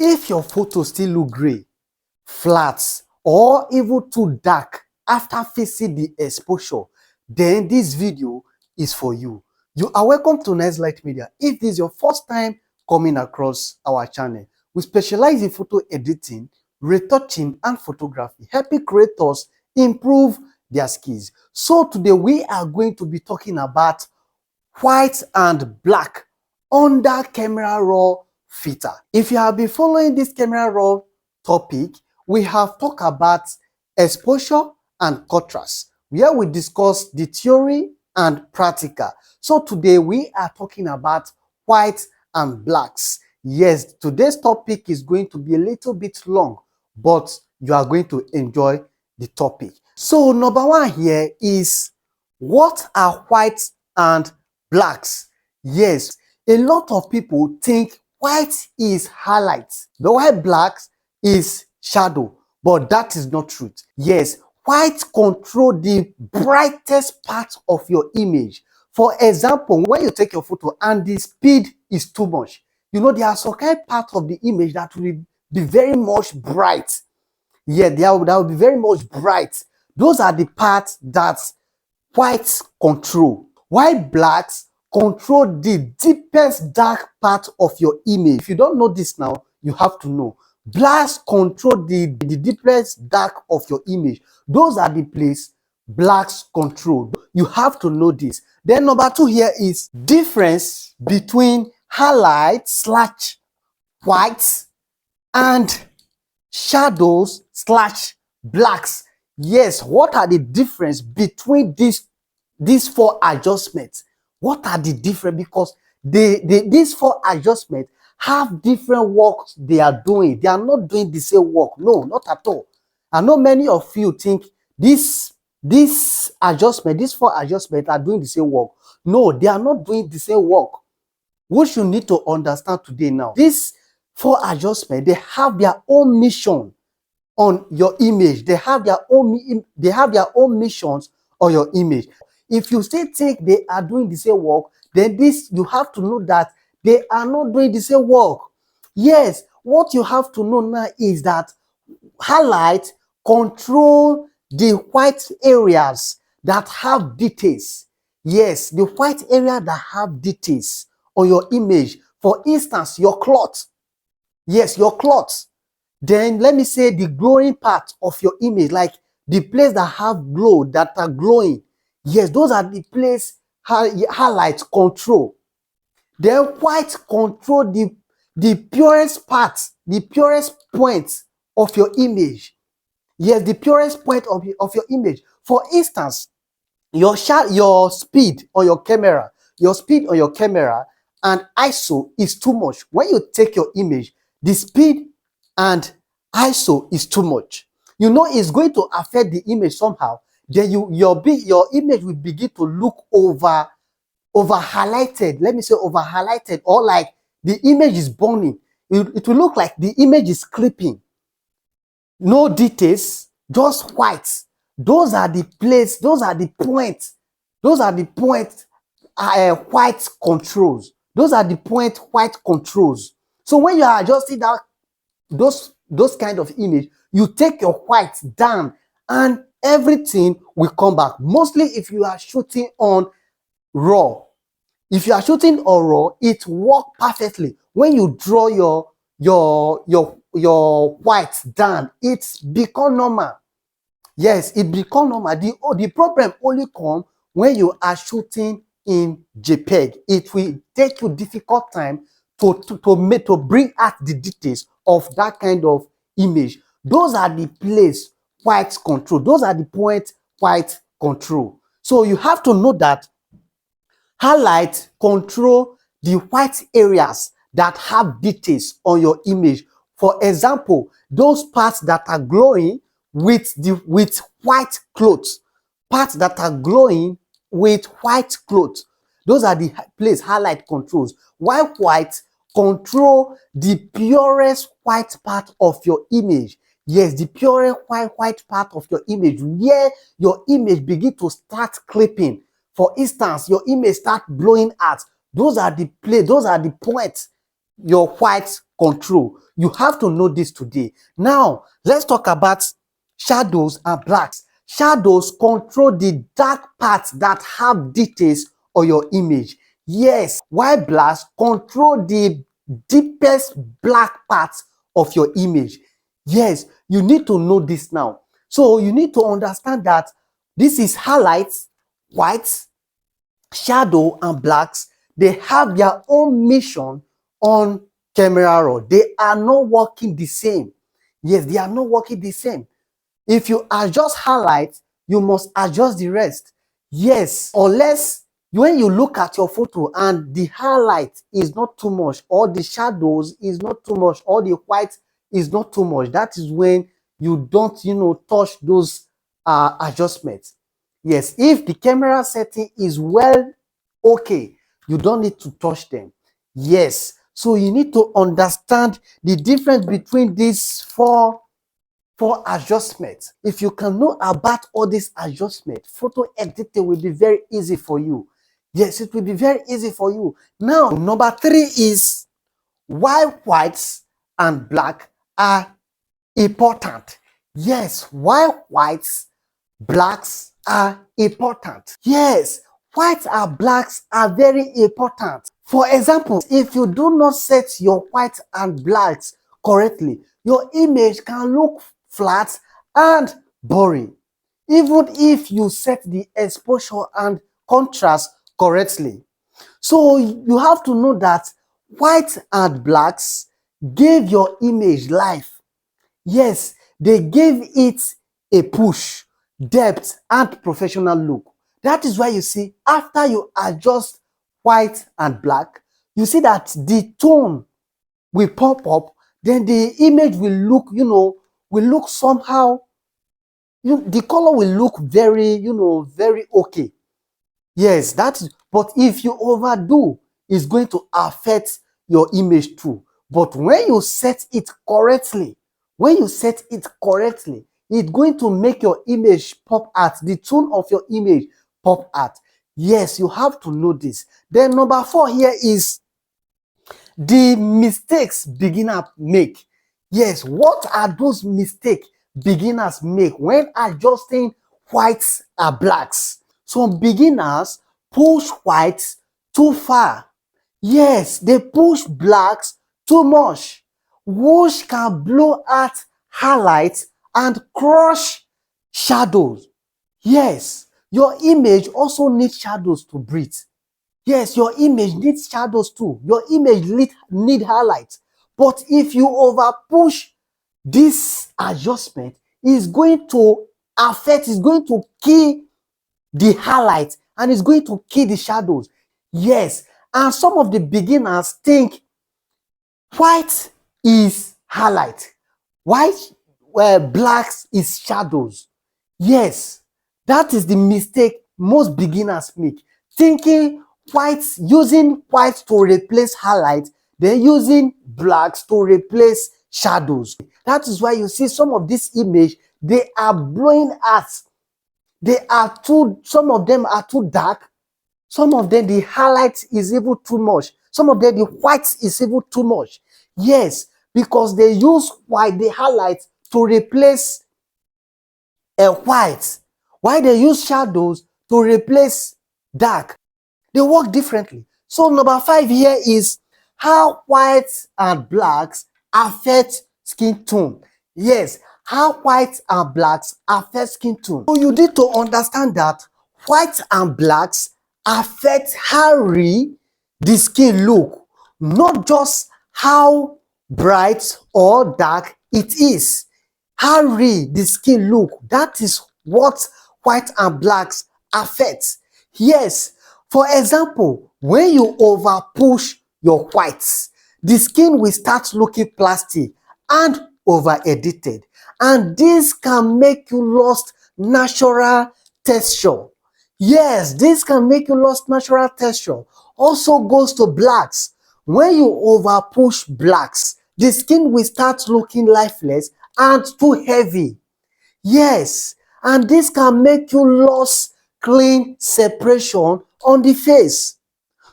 If your photo still look gray, flat, or even too dark after facing the exposure, then this video is for you. You are welcome to Nicelight Media. If this is your first time coming across our channel, we specialize in photo editing, retouching, and photography, helping creators improve their skills. So today we are going to be talking about white and black under camera raw filter. If you have been following this camera raw topic, we have talked about exposure and contrast, where we discuss the theory and practical. So today we are talking about white and blacks. Yes, today's topic is going to be a little bit long, but you are going to enjoy the topic. So number one here is, what are white and blacks? Yes, a lot of people think white is highlight, the white blacks is shadow, but that is not true. Yes, white control the brightest part of your image. For example, when you take your photo and the speed is too much, you know, there are some kind of part of the image that will be very much bright. Yeah, that will be very much bright. Those are the parts that white control. While blacks control the deepest dark part of your image. If you don't know this now, you have to know. Blacks control the deepest dark of your image. Those are the place blacks control. You have to know this. Then number two here is difference between highlight / white and shadows / blacks. Yes, what are the difference between these four adjustments? What are the difference? Because these four adjustments have different works they are doing. They are not doing the same work. No, not at all. I know many of you think this adjustment, these four adjustments are doing the same work. No, they are not doing the same work. What you need to understand today now, these four adjustments, they have their own mission on your image. They have their own missions on your image. If you still think they are doing the same work, then you have to know that they are not doing the same work. Yes, what you have to know now is that highlight control the white areas that have details. Yes, the white area that have details on your image. For instance, your cloth. Yes, your cloth. Then let me say the glowing part of your image, like the place that have glow, that are glowing. Yes, those are the place highlight control. Then white control the purest part, the purest point of your image. Yes, the purest point of your image. For instance, your speed on your camera, and ISO is too much. When you take your image, the speed and ISO is too much. You know, it's going to affect the image somehow. Then your image will begin to look over highlighted. Let me say over highlighted, or like the image is burning. It will look like the image is clipping. No details, just white. Those are the place, those are the points, white controls. Those are the point white controls. So when you are adjusting that those kind of image, you take your white down and everything will come back. Mostly if you are shooting on raw. If you are shooting on raw, it works perfectly. When you draw your white down, it's become normal. Yes, it become normal. The problem only comes when you are shooting in JPEG. It will take you difficult time to bring out the details of that kind of image. Those are the place white control. Those are the point white control. So you have to know that highlight control the white areas that have details on your image. For example, those parts that are glowing with white clothes, parts that are glowing with white clothes, those are the place highlight controls. While white control the purest white part of your image. Yes, the purest white part of your image, where your image begin to start clipping. For instance, your image start blowing out. Those are the points your white control. You have to know this today. Now, let's talk about shadows and blacks. Shadows control the dark parts that have details on your image. Yes, while blacks control the deepest black parts of your image. Yes, you need to know this now. So you need to understand that this is highlights, whites, shadow, and blacks. They have their own mission on camera roll. They are not working the same. Yes, they are not working the same. If you adjust highlights, you must adjust the rest. Yes, unless when you look at your photo and the highlight is not too much, or the shadows is not too much, or the white is not too much, that is when you don't, touch those adjustments. Yes, if the camera setting is well, okay, you don't need to touch them. Yes, so you need to understand the difference between these four adjustments. If you can know about all these adjustments, photo editing will be very easy for you. Yes, it will be very easy for you. Now, number 3 is why whites and black are important. Yes, why whites, blacks are important. Yes, whites and blacks are very important. For example, if you do not set your whites and blacks correctly, your image can look flat and boring, even if you set the exposure and contrast correctly. So you have to know that whites and blacks gave your image life. Yes, they gave it a push, depth, and professional look. That is why you see, after you adjust white and black, you see that the tone will pop up, then the image will look, will look somehow, the color will look very, very okay. Yes, but if you overdo, it's going to affect your image too. But when you set it correctly, it's going to make your image pop out, the tone of your image pop out. Yes, you have to know this. Then number 4 here is the mistakes beginners make. Yes, what are those mistakes beginners make when adjusting whites and blacks? Some beginners push whites too far. Yes, they push blacks too much, which can blow out highlights and crush shadows. Yes, your image also needs shadows to breathe. Yes, your image needs shadows too. Your image need highlights. But if you over push this adjustment, it's going to it's going to kill the highlights and it's going to kill the shadows. Yes, and some of the beginners think white is highlight, white blacks is shadows. Yes, that is the mistake most beginners make, thinking using white to replace highlight, then using blacks to replace shadows. That is why you see some of this image, they are blowing out. Some of them are too dark. Some of them, the highlight is even too much. Some of them, the white is even too much. Yes, because they use the highlight to replace a white. Why they use shadows to replace dark? They work differently. So number 5 here is how whites and blacks affect skin tone. Yes, how whites and blacks affect skin tone. So you need to understand that whites and blacks affect how the skin look, not just how bright or dark it is. How the skin look, that is what white and blacks affect. Yes, for example, when you over push your whites, the skin will start looking plastic and over edited, and this can make you lost natural texture. Yes, this can make you lost natural texture. Also goes to blacks. When you over push blacks, the skin will start looking lifeless and too heavy. Yes, and this can make you lose clean separation on the face.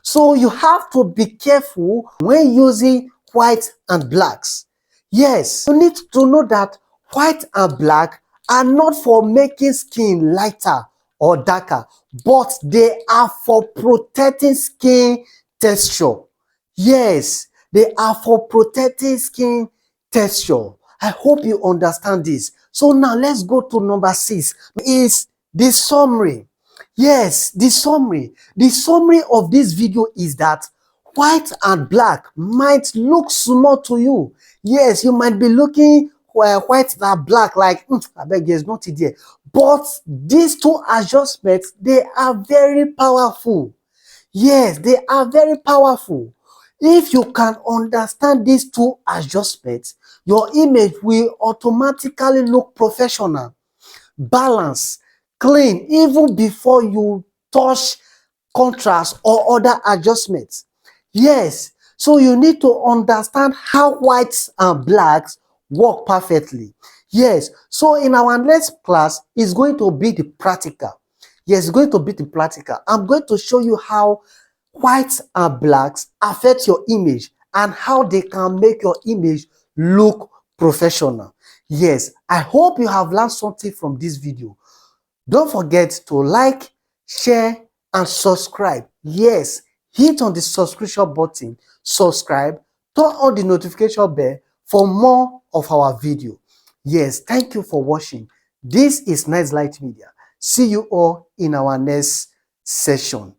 So you have to be careful when using white and blacks. Yes, you need to know that white and black are not for making skin lighter or darker, but they are for protecting skin texture. Yes, they are for protecting skin texture. I hope you understand this. So now let's go to number 6. Is the summary. Yes, the summary. The summary of this video is that white and black might look small to you. Yes, you might be looking white and black like, I beg, there's nothing there. But these two adjustments, they are very powerful. Yes, they are very powerful. If you can understand these two adjustments, your image will automatically look professional, balanced, clean, even before you touch contrast or other adjustments. Yes, so you need to understand how whites and blacks work perfectly. Yes, so in our next class, it's going to be the practical. Yes, it's going to be the practical. I'm going to show you how whites and blacks affect your image and how they can make your image look professional. Yes, I hope you have learned something from this video. Don't forget to like, share, and subscribe. Yes, hit on the subscription button, subscribe, turn on the notification bell for more of our video. Yes, thank you for watching. This is Nicelight Media. See you all in our next session.